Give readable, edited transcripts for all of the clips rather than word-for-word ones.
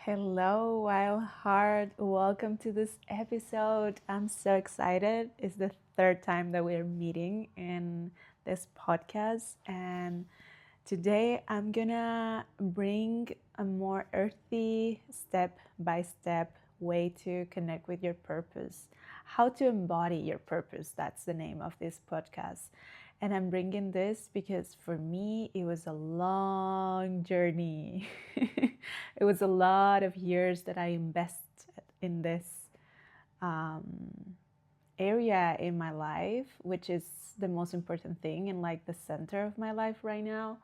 Hello, Wild Heart. Welcome to this episode. I'm so excited. It's the third time that we're meeting in this podcast. And today I'm gonna bring a more earthy, step by step way to connect with your purpose. How to embody your purpose. That's the name of this podcast. And I'm bringing this because for me, it was a long journey. It was a lot of years that I invested in this um, area in my life, which is the most important thing and like the center of my life right now.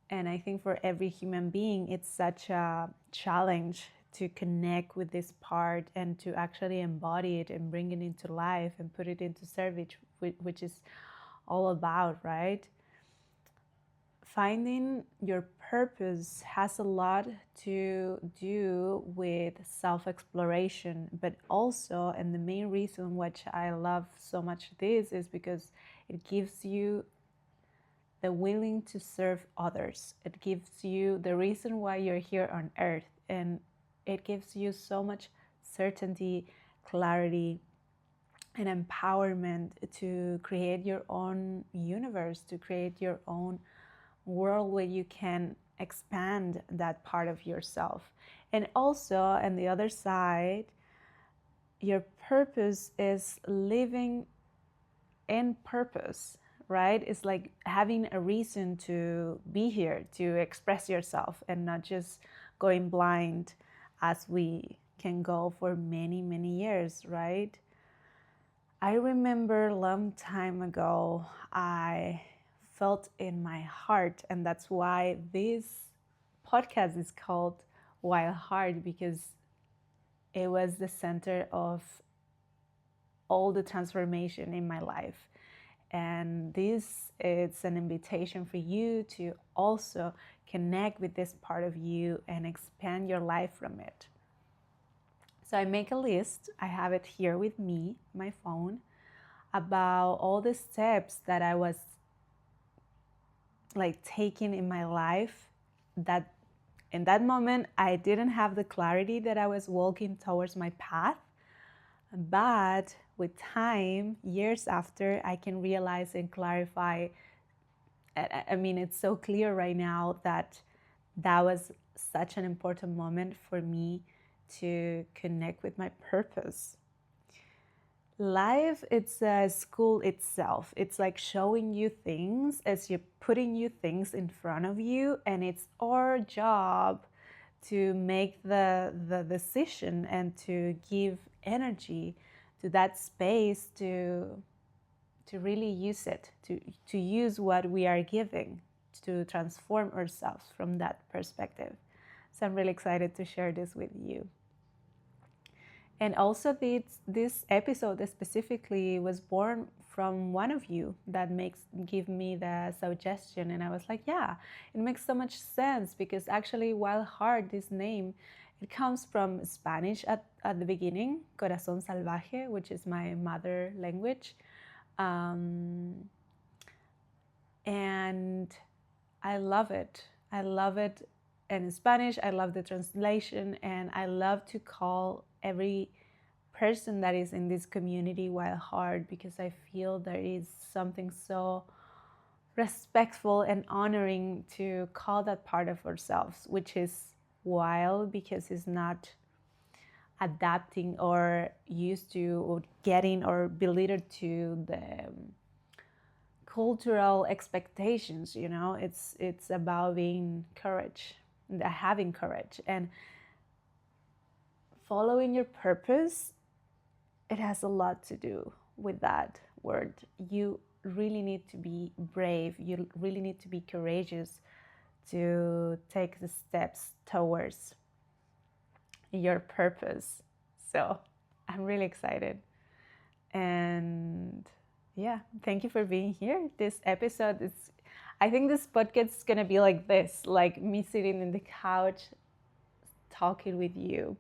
And I think for every human being, it's such a challenge to connect with this part and to actually embody it and bring it into life and put it into service, which is all about, right? Finding your purpose has a lot to do with self-exploration, but also, and the main reason which I love so much this is because it gives you the willing to serve others. It gives you the reason why you're here on earth, and it gives you so much certainty, clarity, and empowerment to create your own universe, to create your own world where you can expand that part of yourself. And also, on the other side, your purpose is living in purpose, right? It's like having a reason to be here, to express yourself, and not just going blind as we can go for many, many years, right? I remember a long time ago, I felt in my heart, and that's why this podcast is called Wild Heart, because it was the center of all the transformation in my life. And this is an invitation for you to also connect with this part of you and expand your life from it. So I make a list, I have it here with me, my phone, about all the steps that I was like taking in my life, that in that moment I didn't have the clarity that I was walking towards my path. But with time, years after, I can realize and clarify. I mean, it's so clear right now that that was such an important moment for me to connect with my purpose. Life, it's a school itself. It's like showing you things as you're putting you things in front of you, and it's our job to make the decision and to give energy to that space to really use it, to use what we are giving to transform ourselves from that perspective. So I'm really excited to share this with you. And also this episode specifically was born from one of you that give me the suggestion, and I was like, yeah, it makes so much sense, because actually Wild Heart, this name, it comes from Spanish at the beginning, Corazón Salvaje, which is my mother language. And I love it. I love it. And in Spanish, I love the translation, and I love to call every person that is in this community Wild Heart, because I feel there is something so respectful and honoring to call that part of ourselves, which is wild, because it's not adapting or used to or getting or belittled to the cultural expectations. It's about being courage, having courage, and following your purpose. It has a lot to do with that word. You really need to be brave. You really need to be courageous to take the steps towards your purpose. So I'm really excited. And yeah, thank you for being here. This episode is, I think this podcast is going to be like this, like me sitting in the couch talking with you,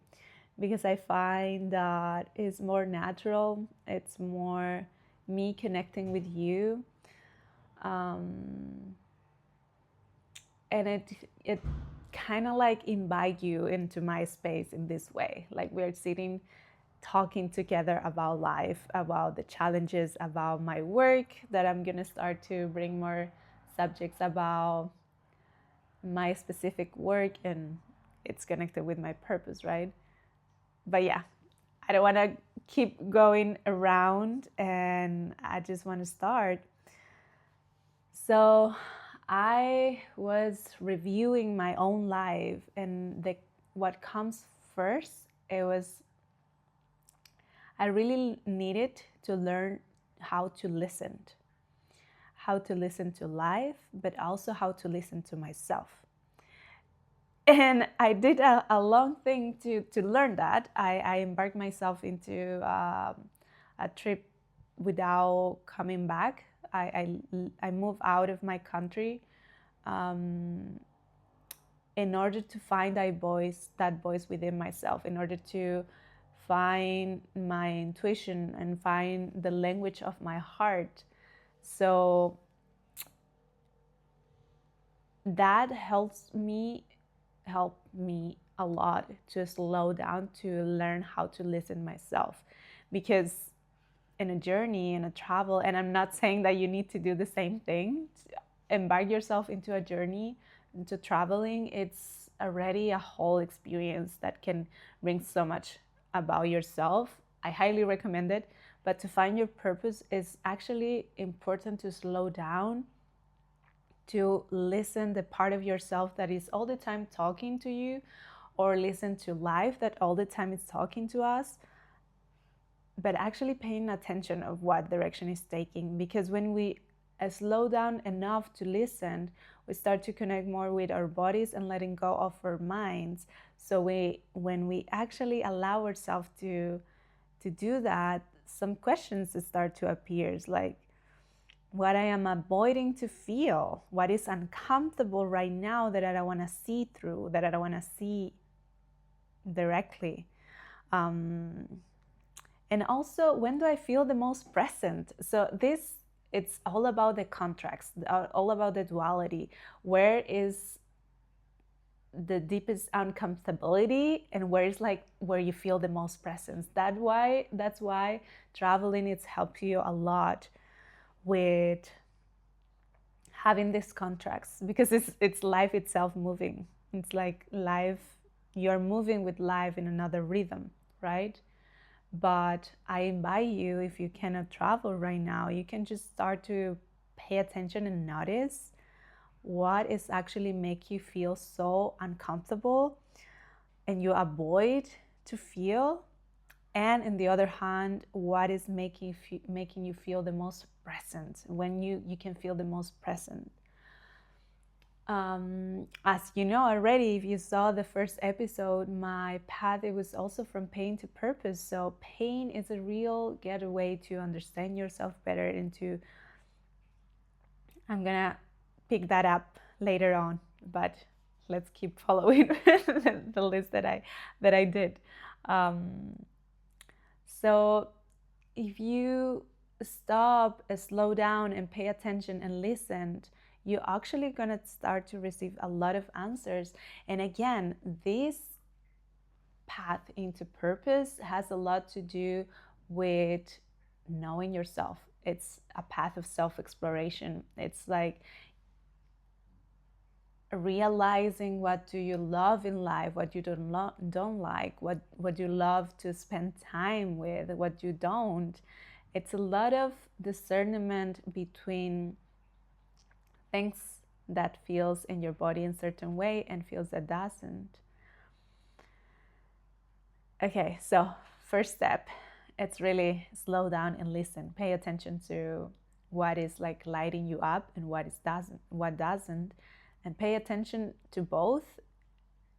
because I find that it's more natural. It's more me connecting with you. And it kind of like invite you into my space in this way. Like we're sitting talking together about life, about the challenges, about my work, that I'm going to start to bring more subjects about my specific work, and it's connected with my purpose, right? But yeah, I don't want to keep going around, and I just want to start. So I was reviewing my own life, and what comes first, it was I really needed to learn how to listen to life, but also how to listen to myself. And I did a long thing to learn that. I embarked myself into a trip without coming back. I moved out of my country in order to find that voice within myself, in order to find my intuition and find the language of my heart. So that helped me a lot to slow down, to learn how to listen myself. Because in a journey, in a travel, and I'm not saying that you need to do the same thing, embark yourself into a journey, into traveling, it's already a whole experience that can bring so much about yourself. I highly recommend it. But to find your purpose is actually important to slow down, to listen the part of yourself that is all the time talking to you, or listen to life that all the time is talking to us, but actually paying attention of what direction is taking. Because when we slow down enough to listen, we start to connect more with our bodies and letting go of our minds. So when we actually allow ourselves to do that, some questions start to appear, like what I am avoiding to feel, what is uncomfortable right now that I don't want to see through, that I don't want to see directly. And also, when do I feel the most present? So it's all about the contracts, all about the duality. Where is the deepest uncomfortability, and where you feel the most presence? That's why traveling has helped you a lot with having these contracts, because it's life itself moving. It's like life, you're moving with life in another rhythm, right? But I invite you, if you cannot travel right now, you can just start to pay attention and notice what is actually make you feel so uncomfortable and you avoid to feel. And on the other hand, what is making you feel the most present, when you can feel the most present. As you know already, if you saw the first episode, my path, it was also from pain to purpose. So pain is a real getaway to understand yourself better, and I'm gonna pick that up later on, but let's keep following the list that I did. So if you stop, slow down, and pay attention and listen, you're actually going to start to receive a lot of answers. And again, this path into purpose has a lot to do with knowing yourself. It's a path of self-exploration. It's like realizing what do you love in life, what you don't like, what you love to spend time with, what you don't. It's a lot of discernment between things that feels in your body in a certain way and feels that doesn't. Okay, so first step, it's really slow down and listen. Pay attention to what is like lighting you up and what doesn't, and pay attention to both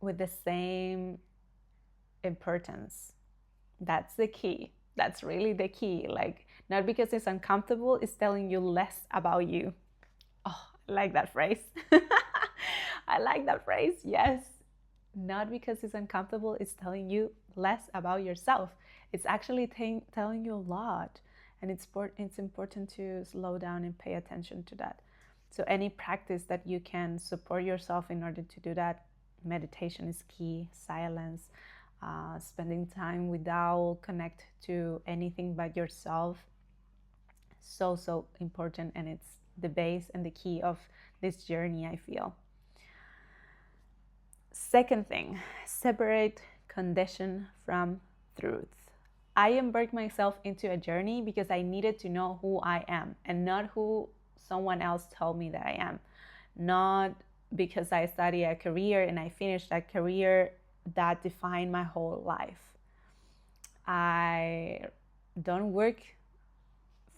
with the same importance. That's the key. That's really the key. Like, not because it's uncomfortable, it's telling you less about you. Oh, I like that phrase. I like that phrase. Yes. Not because it's uncomfortable, it's telling you less about yourself. It's actually telling you a lot. And it's important to slow down and pay attention to that. So any practice that you can support yourself in order to do that, meditation is key, silence, spending time without connect to anything but yourself. So important, and it's the base and the key of this journey, I feel. Second thing, separate condition from truth. I embarked myself into a journey because I needed to know who I am and not who someone else told me that I am. Not because I studied a career and I finished that career that defined my whole life. I don't work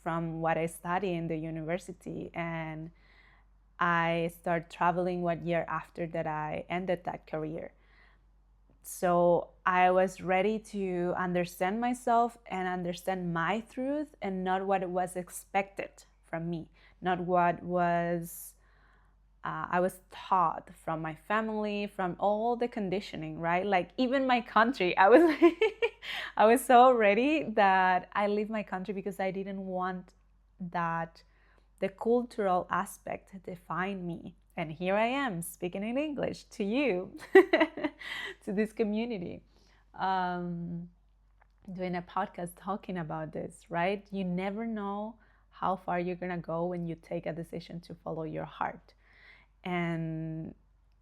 from what I study in the university, and I started traveling 1 year after that I ended that career. So I was ready to understand myself and understand my truth, and not what was expected from me, not what was I was taught from my family, from all the conditioning, right? Like even my country, I was I was so ready that I leave my country because I didn't want that the cultural aspect define me. And here I am speaking in English to you, to this community, doing a podcast talking about this, right? You never know how far you're gonna go when you take a decision to follow your heart and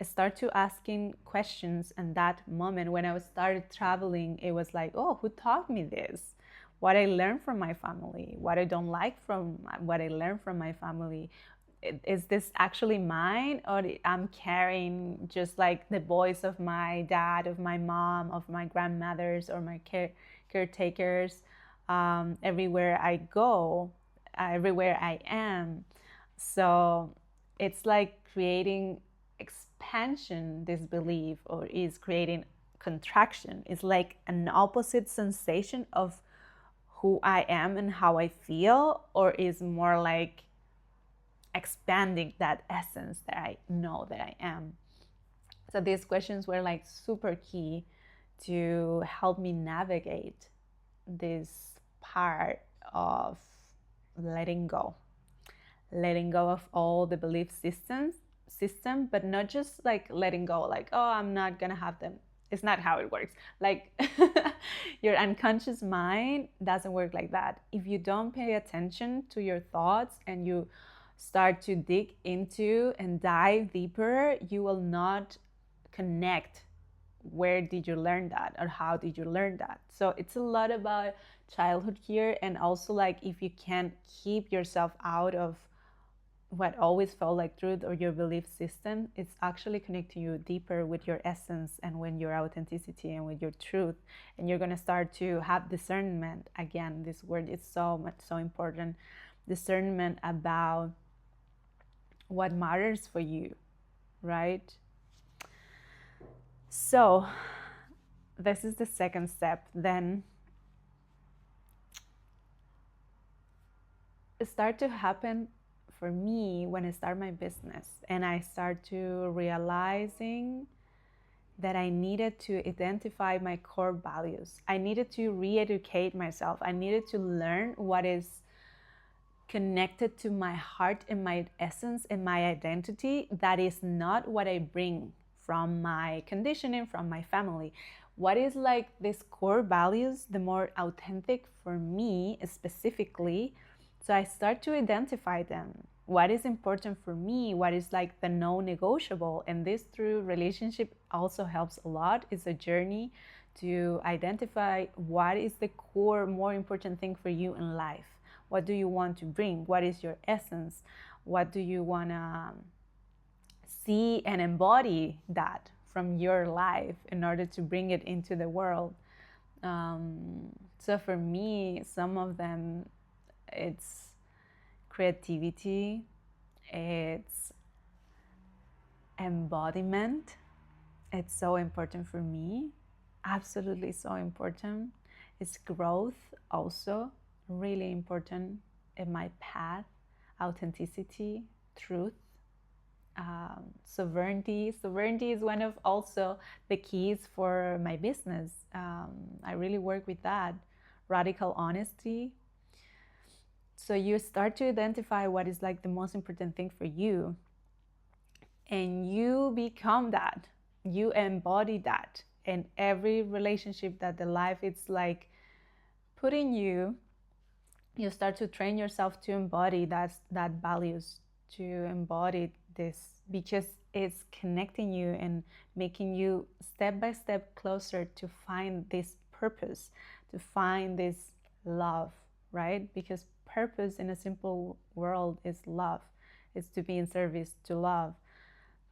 start to asking questions. And that moment when I started traveling, it was like, oh, who taught me this? What I learned from my family, what I don't like from what I learned from my family. Is this actually mine, or I'm carrying just like the voice of my dad, of my mom, of my grandmothers, or my caretakers everywhere I go, everywhere I am. So it's like creating expansion, this belief, or is creating contraction. It's like an opposite sensation of who I am and how I feel, or is more like expanding that essence that I know that I am. So these questions were like super key to help me navigate this part of letting go of all the belief system, but not just like letting go, like, oh, I'm not gonna have them. It's not how it works. Like your unconscious mind doesn't work like that. If you don't pay attention to your thoughts and you start to dig into and dive deeper, you will not connect where did you learn that, or how did you learn that. So it's a lot about childhood here, and also like if you can't keep yourself out of what always felt like truth or your belief system, it's actually connecting you deeper with your essence and with your authenticity and with your truth. And you're going to start to have discernment. Again, this word is so important. Discernment about what matters for you, right? So this is the second step. Then it started to happen for me when I start my business, and I start to realizing that I needed to identify my core values. I needed to re-educate myself. I needed to learn what is connected to my heart and my essence and my identity. That is not what I bring from my conditioning, from my family. What is like these core values, the more authentic for me specifically. So I start to identify them. What is important for me? What is like the non-negotiable? And this through relationship also helps a lot. It's a journey to identify what is the core, more important thing for you in life. What do you want to bring? What is your essence? What do you want to see and embody that from your life in order to bring it into the world? So for me, some of them, it's creativity, it's embodiment. It's so important for me, absolutely so important. It's growth also, really important in my path. Authenticity, truth, sovereignty. Sovereignty is one of also the keys for my business. I really work with that. Radical honesty. So you start to identify what is like the most important thing for you, and you become that. you embody that. And every relationship that the life, it's like putting you start to train yourself to embody that values, to embody this, because it's connecting you and making you step by step closer to find this purpose, to find this love, right? Because purpose in a simple world is love, is to be in service to love.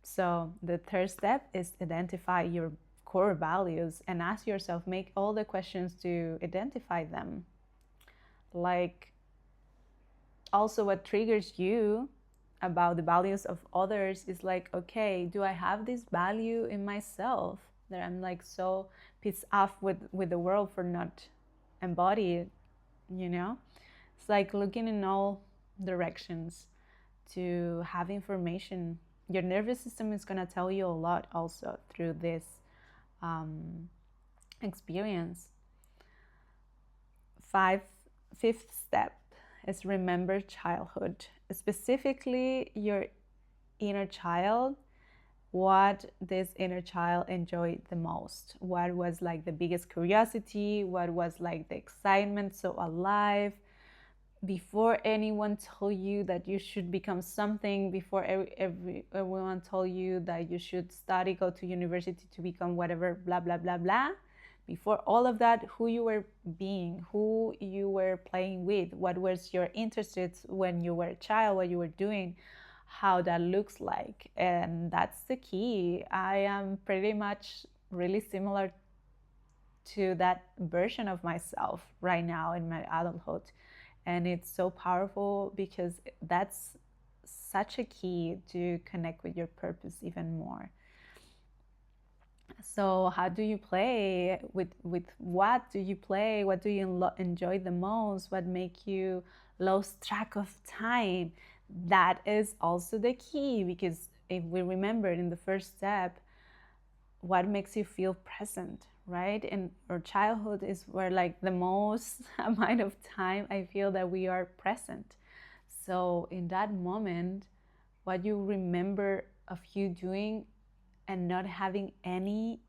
So the third step is identify your core values and ask yourself, make all the questions to identify them. Like, also what triggers you about the values of others is like, okay, do I have this value in myself that I'm like so pissed off with the world for not embodying it? It's like looking in all directions to have information. Your nervous system is going to tell you a lot also through this experience. Fifth step is remember childhood, specifically your inner child. What this inner child enjoyed the most, what was like the biggest curiosity, what was like the excitement, so alive, before anyone told you that you should become something, before everyone told you that you should study, go to university to become whatever, blah blah blah blah. Before all of that, who you were being, who you were playing with, what was your interests when you were a child, what you were doing, how that looks like. And that's the key. I am pretty much really similar to that version of myself right now in my adulthood. And it's so powerful because that's such a key to connect with your purpose even more. So how do you play with what do you play? What do you enjoy the most? What make you lose track of time? That is also the key, because if we remember in the first step, what makes you feel present, right? And our childhood is where like the most amount of time I feel that we are present. So in that moment, what you remember of you doing and not having any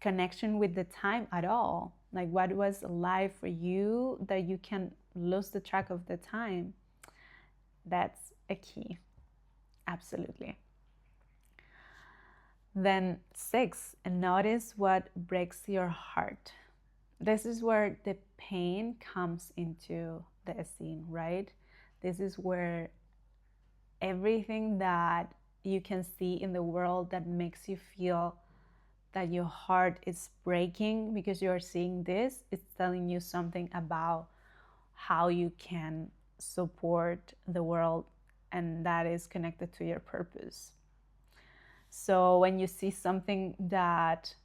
connection with the time at all, like what was alive for you that you can lose the track of the time, that's a key. Absolutely. Then 6, notice what breaks your heart. This is where the pain comes into the scene, right? This is where everything that you can see in the world that makes you feel that your heart is breaking because you're seeing this, it's telling you something about how you can support the world, and that is connected to your purpose. So when you see something that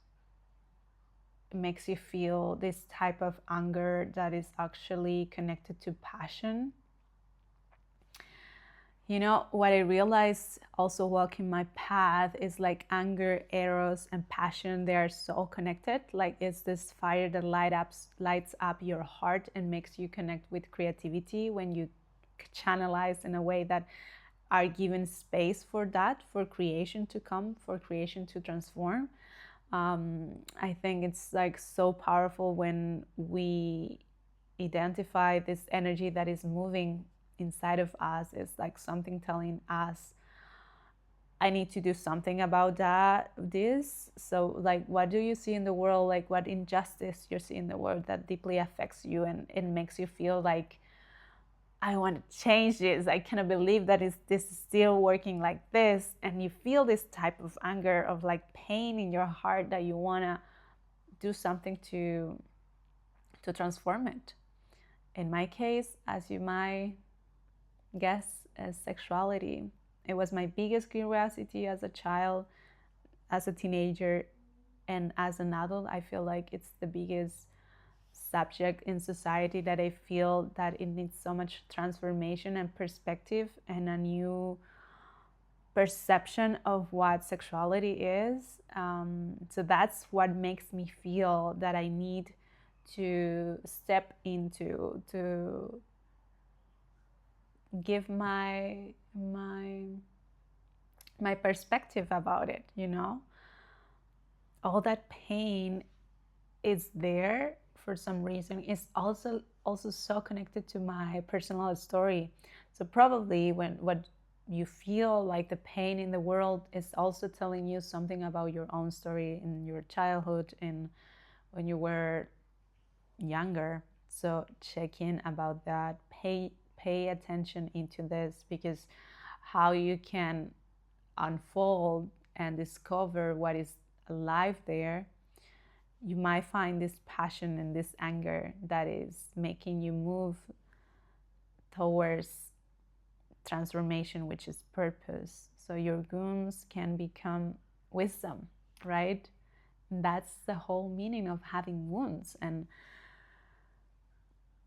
makes you feel this type of anger that is actually connected to passion, what I realized also walking my path is like anger, eros, and passion, they are so connected. Like it's this fire that lights up your heart and makes you connect with creativity when you channelize in a way that are given space for that, for creation to come, for creation to transform. I think it's like so powerful when we identify this energy that is moving inside of us. It's like something telling us, I need to do something about this. So like, what do you see in the world? Like what injustice you see in the world that deeply affects you and it makes you feel like, I want to change this. I cannot believe that this is still working like this. And you feel this type of anger, of like pain in your heart that you want to do something to transform it. In my case, as you might guess, as sexuality. It was my biggest curiosity as a child, as a teenager, and as an adult. I feel like it's the biggest subject in society that I feel that it needs so much transformation and perspective and a new perception of what sexuality is. So that's what makes me feel that I need to step into, to give my my perspective about it, all that pain is there for some reason. It's also so connected to my personal story. So probably when what you feel like the pain in the world is also telling you something about your own story in your childhood and when you were younger. So check in about that. Pay attention into this, because how you can unfold and discover what is alive there, you might find this passion and this anger that is making you move towards transformation, which is purpose. So your wounds can become wisdom, right? And that's the whole meaning of having wounds. And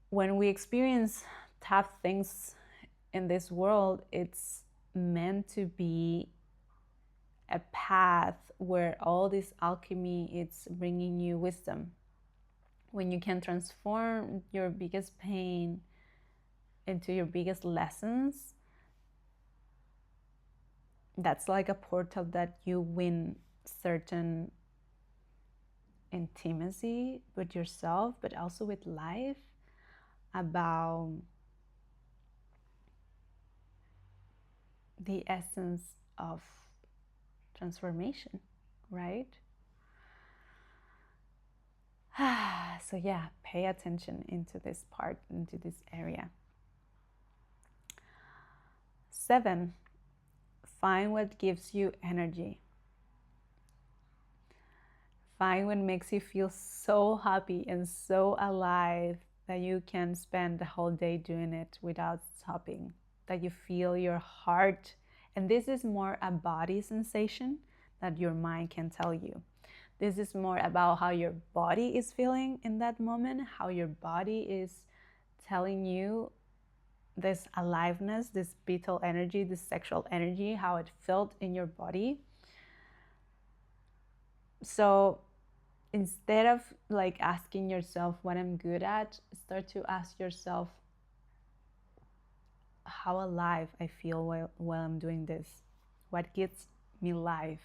when we experience tough things in this world, it's meant to be a path where all this alchemy, it's bringing you wisdom. When you can transform your biggest pain into your biggest lessons, that's like a portal that you win certain intimacy with yourself, but also with life, about the essence of transformation, right? So yeah, pay attention into this part, into this area. 7, find what gives you energy. Find what makes you feel so happy and so alive that you can spend the whole day doing it without stopping, that you feel your heart. And this is more a body sensation that your mind can tell you. This is more about how your body is feeling in that moment, how your body is telling you this aliveness, this vital energy, this sexual energy, how it felt in your body. So instead of like asking yourself what I'm good at, start to ask yourself how alive I feel while I'm doing this. What gives me life?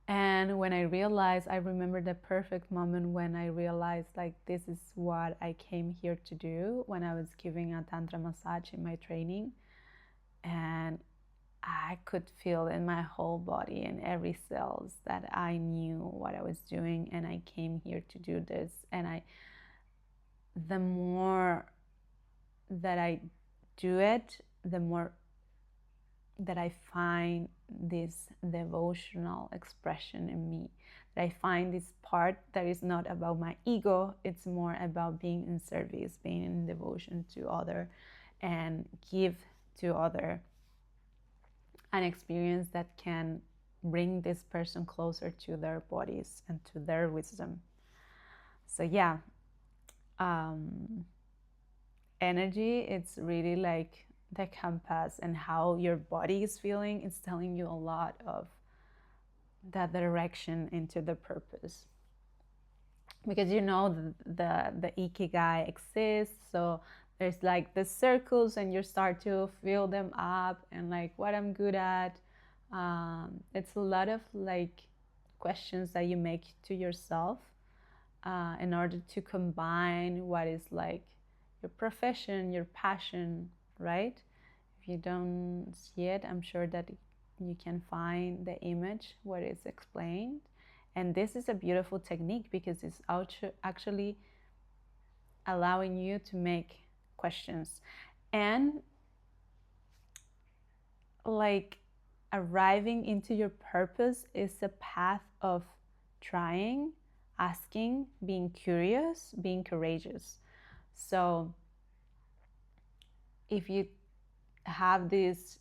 And when I realized, I remember the perfect moment when I realized like this is what I came here to do, when I was giving a tantra massage in my training, and I could feel in my whole body and every cells that I knew what I was doing and I came here to do this. And the more that I do it, the more that I find this devotional expression in me. That I find this part that is not about my ego, it's more about being in service, being in devotion to other, and give to other an experience that can bring this person closer to their bodies and to their wisdom. So yeah, energy, it's really like the compass, and how your body is feeling, it's telling you a lot of that direction into the purpose. Because the ikigai exists, so there's like the circles and you start to fill them up, and like what I'm good at. It's a lot of like questions that you make to yourself in order to combine what is like your profession, your passion, right? If you don't see it, I'm sure that you can find the image where it's explained. And this is a beautiful technique because it's actually allowing you to make questions. And like arriving into your purpose is a path of trying, asking, being curious, being courageous. So if you have this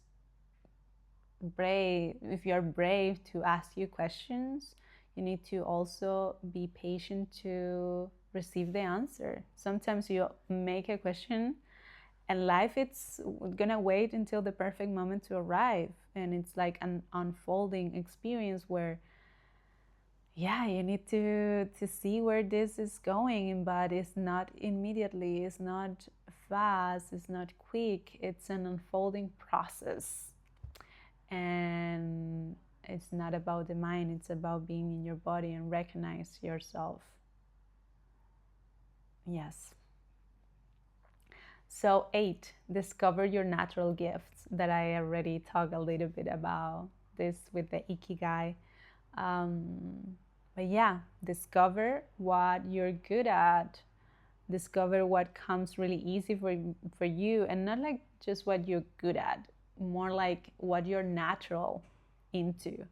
if you're brave to ask you questions, you need to also be patient to receive the answer. Sometimes you make a question and life, it's gonna wait until the perfect moment to arrive, and it's like an unfolding experience where you need to see where this is going, but it's not immediately, it's not fast, it's not quick, it's an unfolding process. And it's not about the mind, it's about being in your body and recognize yourself. Yes. So 8, discover your natural gifts, that I already talked a little bit about this with the ikigai. But yeah, discover what you're good at, discover what comes really easy for you, and not like just what you're good at, more like what you're natural into.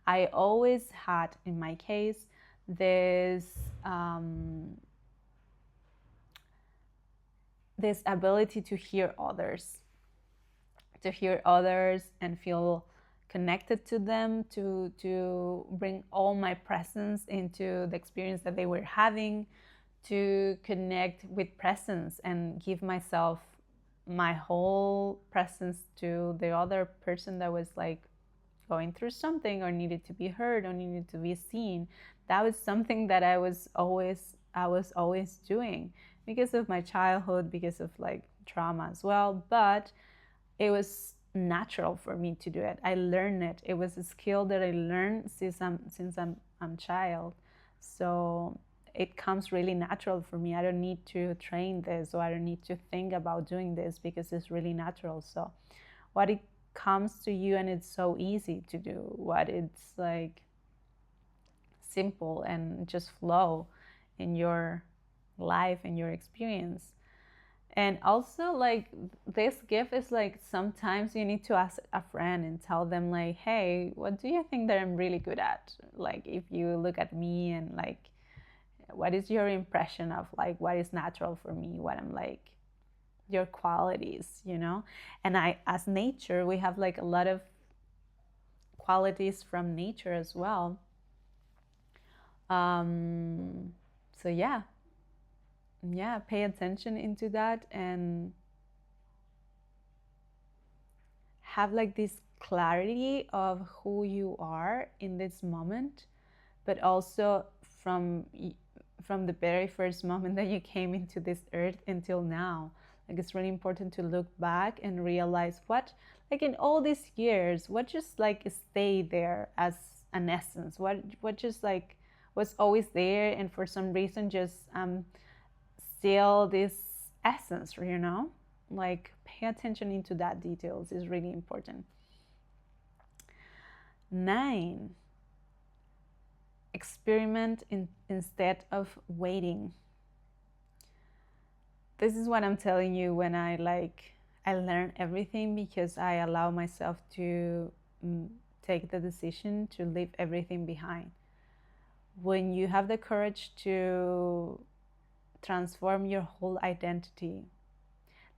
I always had, in my case, this this ability to hear others, and feel connected to them, to bring all my presence into the experience that they were having, to connect with presence and give myself my whole presence to the other person that was like going through something or needed to be heard or needed to be seen. That was something that I was always doing because of my childhood, because of like trauma as well, but it was natural for me to do it. I learned it. It was a skill that I learned since I'm child. So it comes really natural for me. I don't need to train this, or I don't need to think about doing this, because it's really natural. So what it comes to you, and it's so easy to do, what it's like simple and just flow in your life and your experience. And also, like, this gift is like sometimes you need to ask a friend and tell them, like, hey, what do you think that I'm really good at? Like, if you look at me and like, what is your impression of like what is natural for me, what I'm like, your qualities, you know? And as nature, we have like a lot of qualities from nature as well. Um, so yeah, pay attention into that and have like this clarity of who you are in this moment, but also from from the very first moment that you came into this earth until now. Like, it's really important to look back and realize what, like, in all these years, what just like stayed there as an essence, what just like was always there, and for some reason just still this essence, you know? Like, pay attention into that details is really important. 9, experiment instead of waiting. This is what I'm telling you when I learn everything, because I allow myself to take the decision to leave everything behind. When you have the courage to transform your whole identity,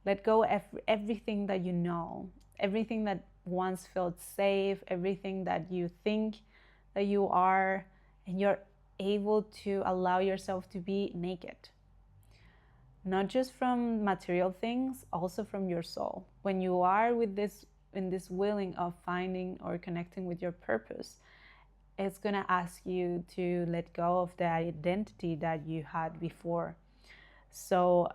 let go of everything that you know, everything that once felt safe, everything that you think that you are, and you're able to allow yourself to be naked. Not just from material things, also from your soul. When you are with this, in this willing of finding or connecting with your purpose, it's going to ask you to let go of the identity that you had before. So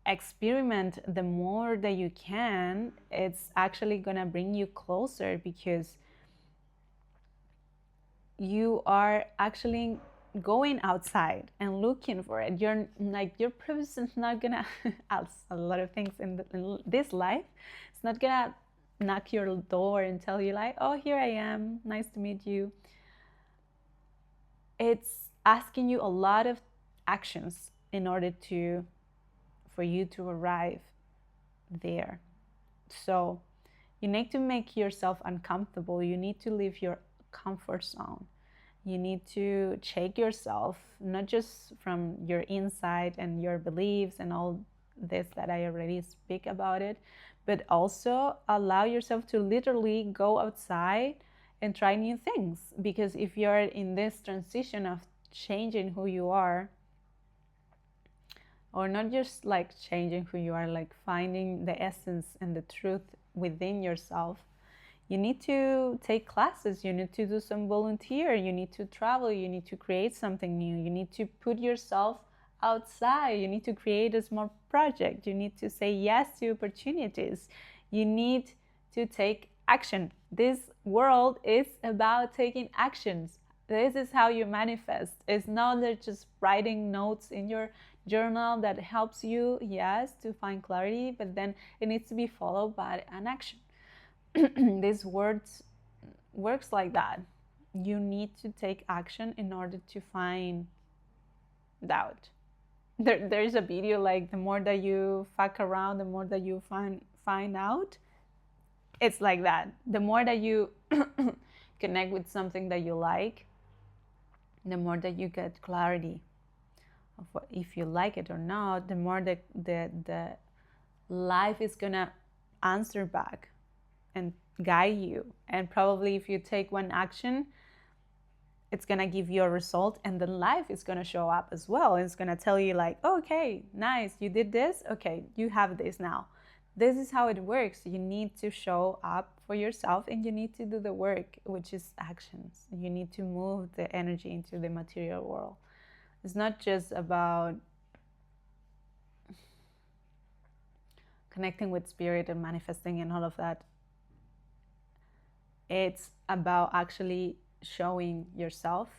experiment the more that you can. It's actually going to bring you closer, because you are actually going outside and looking for it. You're like, your purpose is not gonna as a lot of things in this life, it's not gonna knock your door and tell you like, oh, here I am, nice to meet you. It's asking you a lot of actions in order for you to arrive there. So you need to make yourself uncomfortable. You need to leave your comfort zone. You need to check yourself, not just from your inside and your beliefs and all this that I already speak about it, but also allow yourself to literally go outside and try new things. Because if you're in this transition of changing who you are, or not just like changing who you are, like finding the essence and the truth within yourself, you need to take classes, you need to do some volunteer, you need to travel, you need to create something new, you need to put yourself outside, you need to create a small project, you need to say yes to opportunities, you need to take action. This world is about taking actions. This is how you manifest. It's not that just writing notes in your journal that helps you, yes, to find clarity, but then it needs to be followed by an action. This words works like that. You need to take action in order to find doubt. There's a video like the more that you fuck around, the more that you find out. It's like that. The more that you connect with something that you like, the more that you get clarity of what, if you like it or not, the more that the life is gonna answer back and guide you. And probably if you take one action, it's gonna give you a result, and then life is gonna show up as well. It's gonna tell you like, okay, nice, you did this, okay, you have this now. This is how it works. You need to show up for yourself, and you need to do the work, which is actions. You need to move the energy into the material world. It's not just about connecting with spirit and manifesting and all of that. It's about actually showing yourself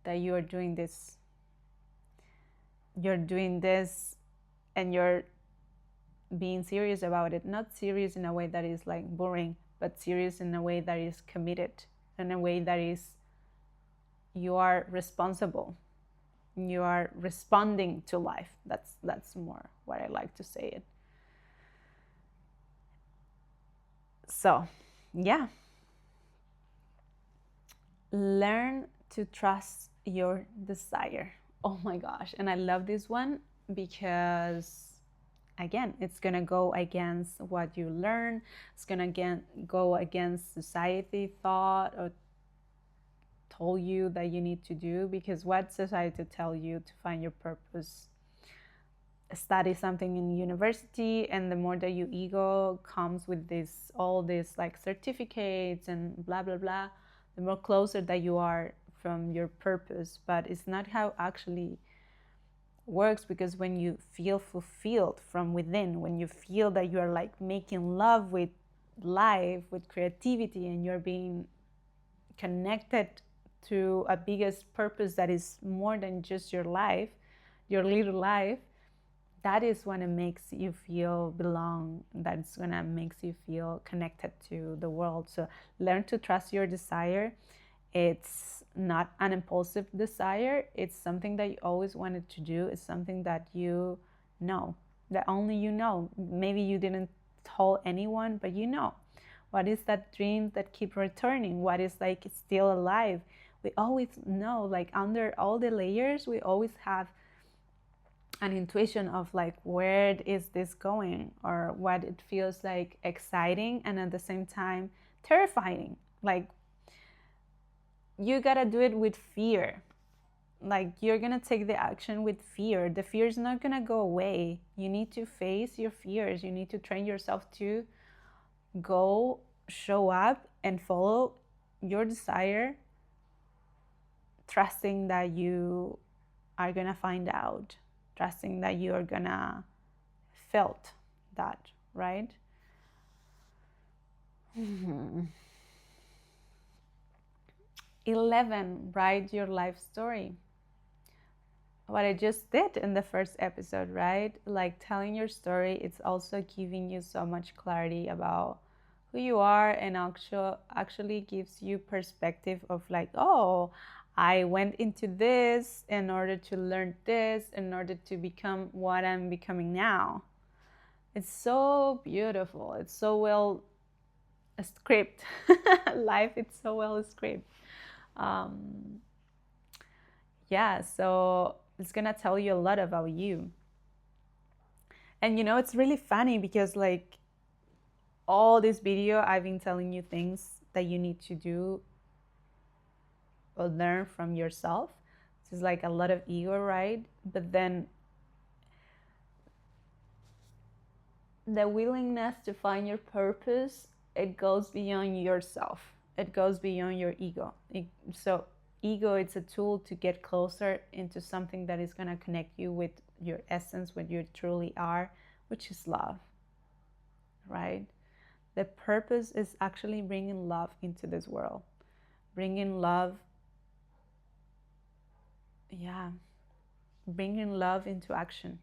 that you are doing this. You're doing this and you're being serious about it. Not serious in a way that is like boring, but serious in a way that is committed, in a way that is you are responsible. You are responding to life. That's more what I like to say it. So, yeah. Learn to trust your desire. Oh my gosh. And I love this one because, again, it's going to go against what you learn. It's going to go against society thought or told you that you need to do, because what society tell you to find your purpose? Study something in university, and the more that your ego comes with this, all this like certificates and blah blah blah, the more closer that you are from your purpose. But it's not how actually works, because when you feel fulfilled from within, when you feel that you are like making love with life, with creativity, and you're being connected to a biggest purpose that is more than just your life, your little life, that is when it makes you feel belong. That's when it makes you feel connected to the world. So learn to trust your desire. It's not an impulsive desire. It's something that you always wanted to do. It's something that you know, that only you know. Maybe you didn't tell anyone, but you know. What is that dream that keep returning? What is like still alive? We always know, like under all the layers, we always have an intuition of like, where is this going, or what it feels like exciting and at the same time terrifying. Like, you gotta do it with fear. Like, you're gonna take the action with fear. The fear is not gonna go away. You need to face your fears. You need to train yourself to go show up and follow your desire, trusting that you are gonna find out, trusting that you are gonna felt that, right? 11, write your life story. What I just did in the first episode, right? Like, telling your story, it's also giving you so much clarity about who you are, and actually gives you perspective of like, oh, I went into this in order to learn this, in order to become what I'm becoming now. It's so beautiful. It's so well scripted. Life, it's so well scripted. Yeah, so it's gonna tell you a lot about you. And you know, it's really funny because like all this video, I've been telling you things that you need to do or learn from yourself. This is like a lot of ego, right? But then the willingness to find your purpose, it goes beyond yourself. It goes beyond your ego. So ego, it's a tool to get closer into something that is going to connect you with your essence, what you truly are, which is love, right? The purpose is actually bringing love into this world, bringing love, yeah, bringing love into action,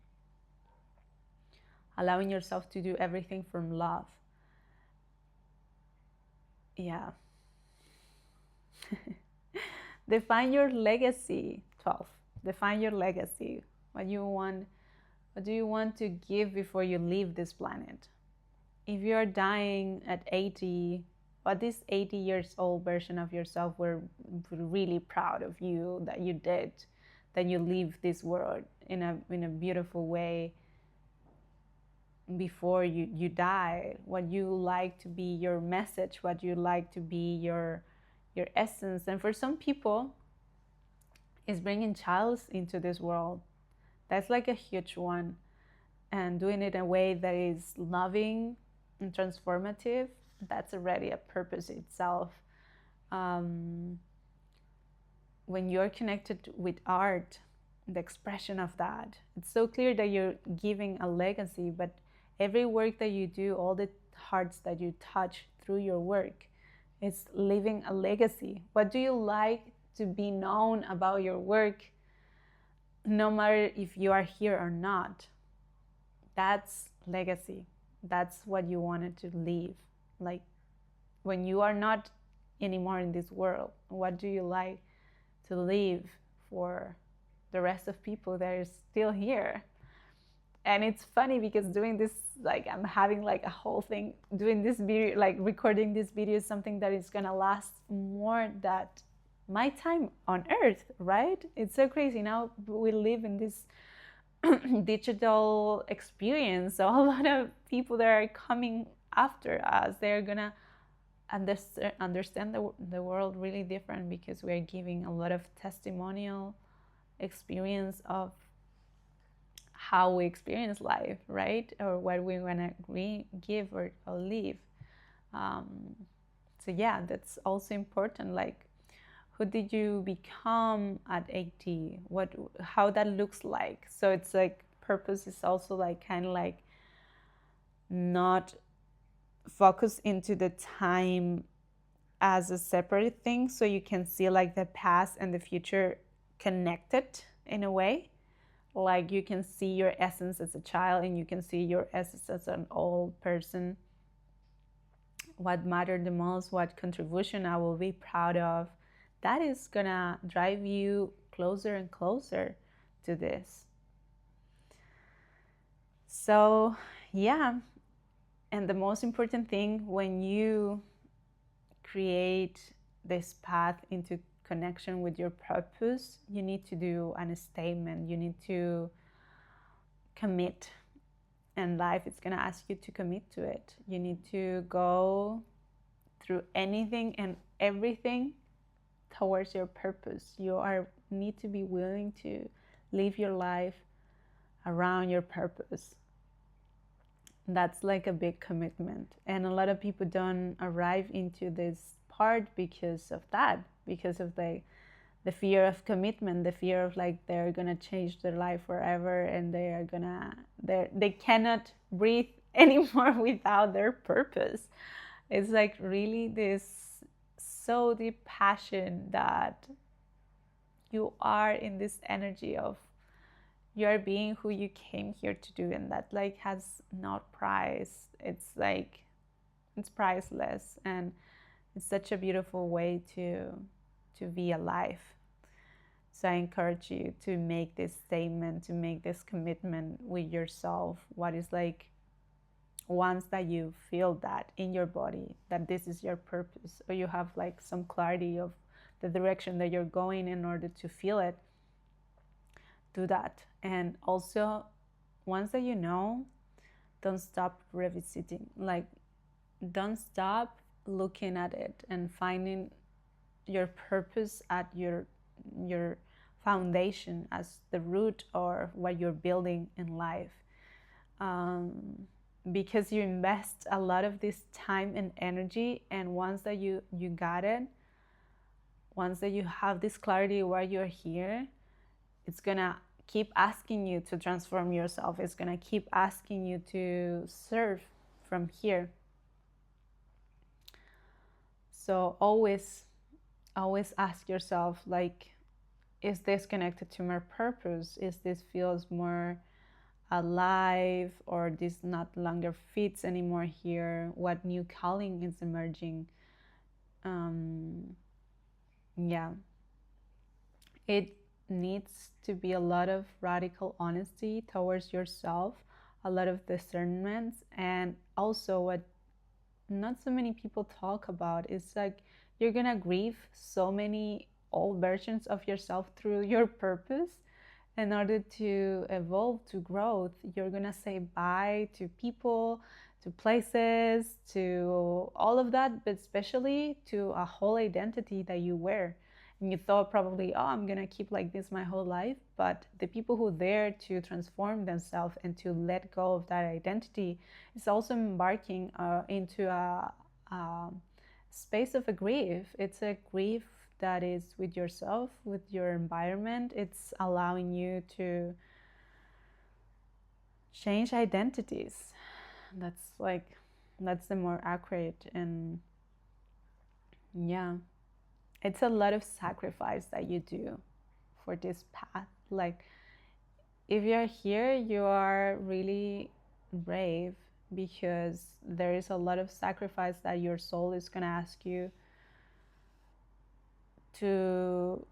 allowing yourself to do everything from love. Yeah. Define your legacy. 12. Define your legacy. What do you want to give before you leave this planet? If you're dying at 80, what this 80 years old version of yourself were really proud of you that you did, that you leave this world in a beautiful way before you die, what you like to be your message, what you like to be your essence. And for some people, is bringing child into this world. That's like a huge one, and doing it in a way that is loving and transformative. That's already a purpose itself. When you're connected with art, the expression of that, it's so clear that you're giving a legacy. But every work that you do, all the hearts that you touch through your work, it's leaving a legacy. What do you like to be known about your work, no matter if you are here or not? That's legacy. That's what you wanted to leave. Like, when you are not anymore in this world, what do you like to leave for the rest of people that are still here? And it's funny because doing this, like, I'm having like a whole thing, doing this video, like recording this video, is something that is gonna last more than my time on earth, right? It's so crazy. Now we live in this digital experience, so a lot of people that are coming after us, they're gonna understand the world really different, because we're giving a lot of testimonial experience of how we experience life, right? Or what we want to give or leave. So yeah, that's also important. Like, who did you become at 80? How that looks like. So it's like purpose is also like kind of like not focus into the time as a separate thing, so you can see like the past and the future connected in a way. Like, you can see your essence as a child and you can see your essence as an old person. What mattered the most, what contribution I will be proud of, that is gonna drive you closer and closer to this. So yeah, and the most important thing, when you create this path into connection with your purpose, you need to do a statement. You need to commit, and life is going to ask you to commit to it. You need to go through anything and everything towards your purpose. You need to be willing to live your life around your purpose. That's like a big commitment, and a lot of people don't arrive into this part because of that, because of the fear of commitment, the fear of like they're gonna change their life forever, and they cannot breathe anymore without their purpose. It's like really this so deep passion that you are in this energy of you are being who you came here to do, and that like has no price. It's like it's priceless, and it's such a beautiful way to be alive. So I encourage you to make this statement, to make this commitment with yourself. What is like, once that you feel that in your body, that this is your purpose, or you have like some clarity of the direction that you're going in order to feel it, do that. And also, once that you know, don't stop revisiting. Like, don't stop looking at it and finding your purpose at your foundation as the root or what you're building in life. Because you invest a lot of this time and energy, and once that you got it, once that you have this clarity why you're here, it's gonna keep asking you to transform yourself. It's gonna keep asking you to serve from here. So always ask yourself, like, is this connected to my purpose? Is this feels more alive, or this not longer fits anymore here? What new calling is emerging? um yeah, it needs to be a lot of radical honesty towards yourself, a lot of discernment, and also what not so many people talk about is like you're gonna grieve so many old versions of yourself through your purpose. In order to evolve, to growth, you're gonna say bye to people, to places, to all of that, but especially to a whole identity that you wear. And you thought probably, oh, I'm gonna keep like this my whole life. But the people who dare to transform themselves and to let go of that identity is also embarking into a space of a grief. It's a grief that is with yourself, with your environment. It's allowing you to change identities. That's like, that's the more accurate. And yeah, it's a lot of sacrifice that you do for this path. Like, if you're here, you are really brave, because there is a lot of sacrifice that your soul is going to ask you to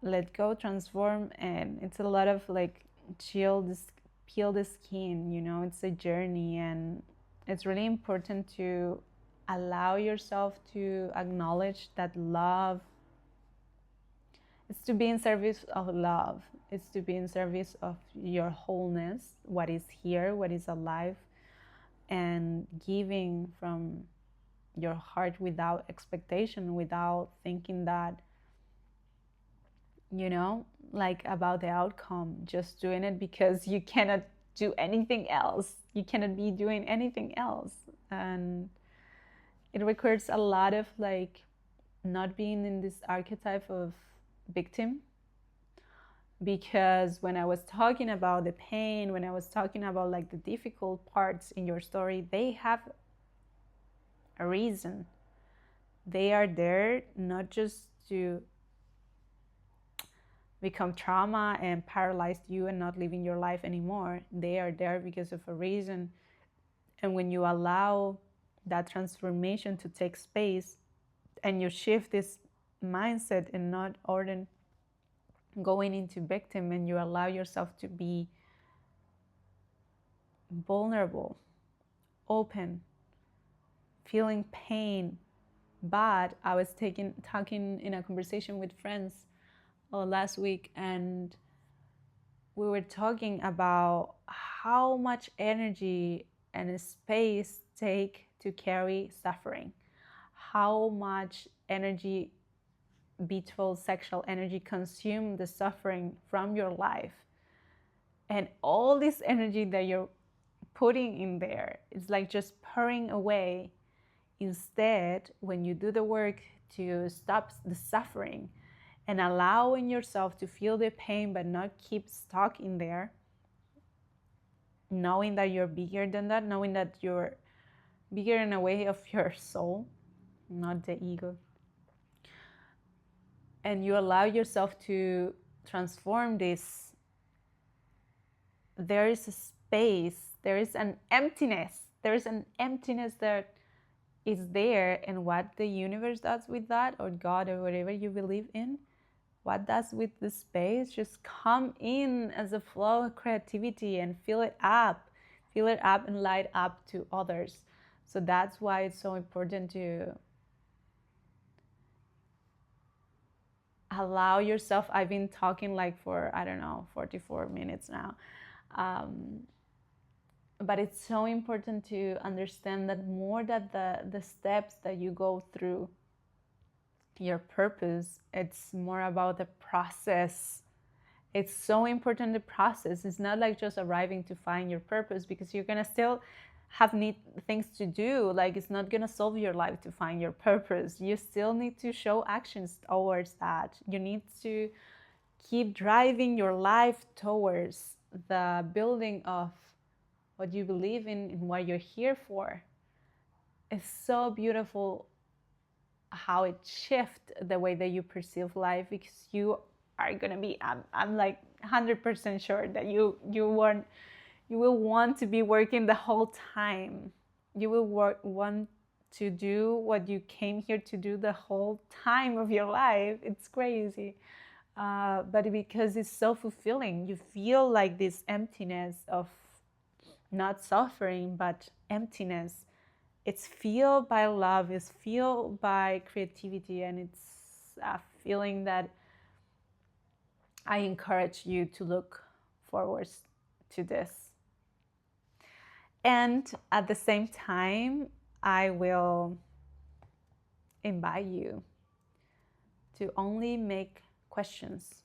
let go, transform. And it's a lot of like peel the skin, you know. It's a journey, and it's really important to allow yourself to acknowledge that love is to be in service of love. It's to be in service of your wholeness, what is here, what is alive, and giving from your heart without expectation, without thinking that, you know, like about the outcome, just doing it because you cannot do anything else. You cannot be doing anything else. And it requires a lot of like not being in this archetype of victim. Because when I was talking about the pain, when I was talking about like the difficult parts in your story, they have a reason. They are there not just to become trauma and paralyze you and not living your life anymore. They are there because of a reason. And when you allow that transformation to take space and you shift this mindset and not order going into victim, and you allow yourself to be vulnerable, open, feeling pain. But I was talking in a conversation with friends last week, and we were talking about how much energy and space take to carry suffering, how much energy, beautiful sexual energy, consume the suffering from your life. And all this energy that you're putting in there, it's like just pouring away. Instead, when you do the work to stop the suffering and allowing yourself to feel the pain but not keep stuck in there, knowing that you're bigger than that, knowing that you're bigger in a way of your soul, not the ego, and you allow yourself to transform this, there is a space, there is an emptiness, that is there. And what the universe does with that, or God, or whatever you believe in, what does with the space, just come in as a flow of creativity and fill it up and light up to others. So that's why it's so important to allow yourself. I've been talking like for, I don't know, 44 minutes now. But it's so important to understand that more that the steps that you go through your purpose, it's more about the process. It's so important, the process. It's not like just arriving to find your purpose, because you're gonna still have things to do. Like, it's not gonna solve your life to find your purpose. You still need to show actions towards that. You need to keep driving your life towards the building of what you believe in and what you're here for. It's so beautiful how it shifts the way that you perceive life, because you are gonna be, I'm like 100% sure that you will want to be working the whole time. You will want to do what you came here to do the whole time of your life. It's crazy. But because it's so fulfilling, you feel like this emptiness of not suffering, but emptiness. It's filled by love, it's filled by creativity, and it's a feeling that I encourage you to look forward to this. And at the same time, I will invite you to only make questions,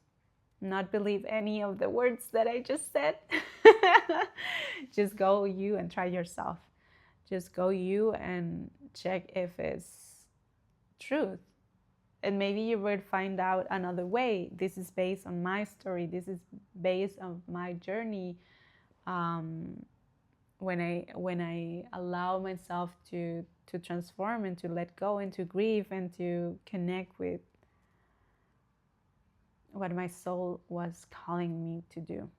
not believe any of the words that I just said. Just go you and try yourself. Just go you and check if it's truth. And maybe you will find out another way. This is based on my story. This is based on my journey. When I allow myself to transform and to let go and to grieve and to connect with what my soul was calling me to do.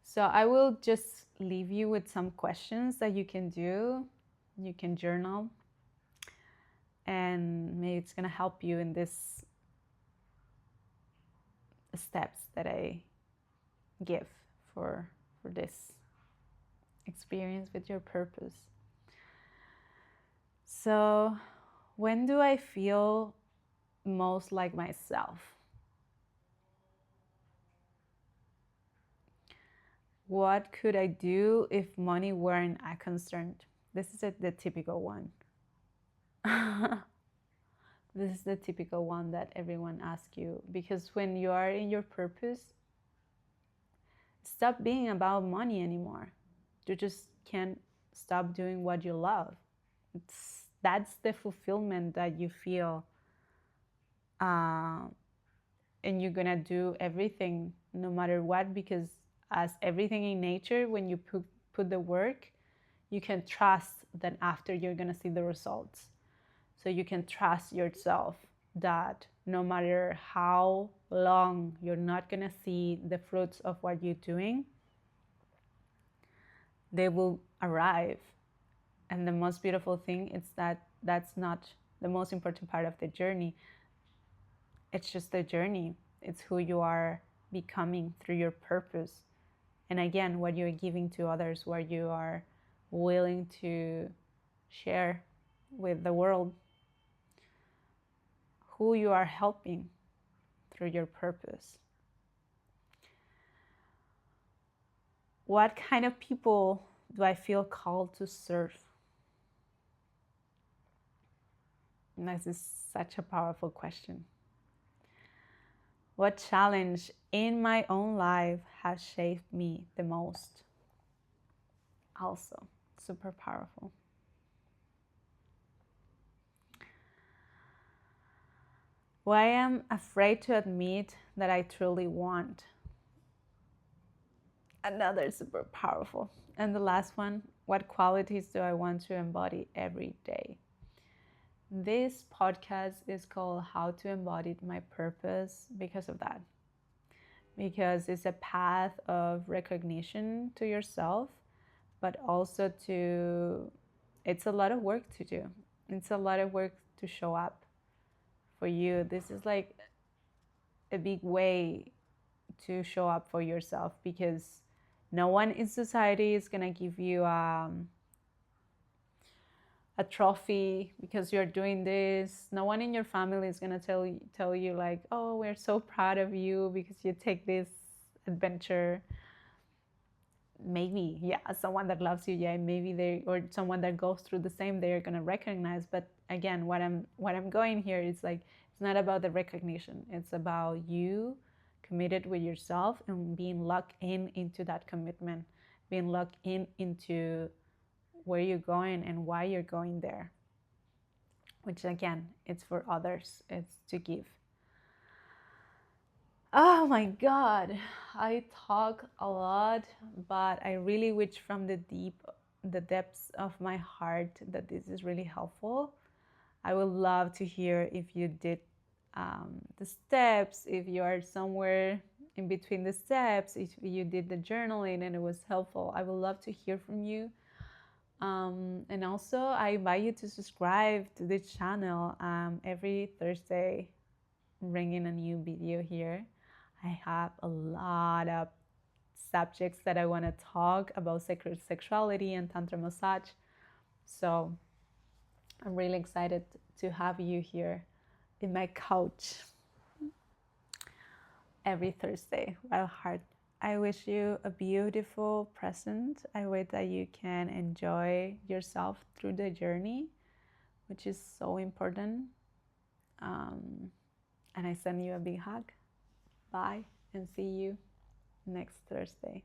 So I will just leave you with some questions that you can do. You can journal, and maybe it's gonna help you in this steps that I give for this experience with your purpose. So, when do I feel most like myself? What could I do if money weren't a concern? This is the typical one. This is the typical one that everyone asks you, because when you are in your purpose, stop being about money anymore. You just can't stop doing what you love. That's the fulfillment that you feel, and you're gonna do everything no matter what, because as everything in nature, when you put the work, you can trust that after you're gonna see the results. So you can trust yourself that no matter how long you're not gonna see the fruits of what you're doing, they will arrive. And the most beautiful thing is that that's not the most important part of the journey. It's just the journey. It's who you are becoming through your purpose. And again, what you're giving to others, what you are willing to share with the world, who you are helping through your purpose. What kind of people do I feel called to serve? And this is such a powerful question. What challenge in my own life has shaped me the most? Also, super powerful. Why I'm afraid to admit that I truly want? Another super powerful. And the last one, what qualities do I want to embody every day? This podcast is called How to Embody My Purpose because of that. Because it's a path of recognition to yourself, but also it's a lot of work to do. It's a lot of work to show up for you. This is like a big way to show up for yourself, because no one in society is gonna give you a trophy because you're doing this. No one in your family is gonna tell you like, oh, we're so proud of you because you take this adventure. Maybe, yeah, someone that loves you, yeah, maybe they, or someone that goes through the same, they're gonna recognize. But again, what I'm going here is like, it's not about the recognition. It's about you committed with yourself and being locked into that commitment, being locked into where you're going and why you're going there, which again, it's for others, it's to give. Oh my God, I talk a lot, but I really wish from the depths of my heart that this is really helpful. I would love to hear if you did the steps, if you are somewhere in between the steps, if you did the journaling and it was helpful. I would love to hear from you. And also, I invite you to subscribe to this channel. Every Thursday, bringing a new video here. I have a lot of subjects that I want to talk about sacred sexuality and tantra massage. So I'm really excited to have you here in my couch every Thursday. Wild Heart. I wish you a beautiful present. I wish that you can enjoy yourself through the journey, which is so important. And I send you a big hug. Bye, and see you next Thursday.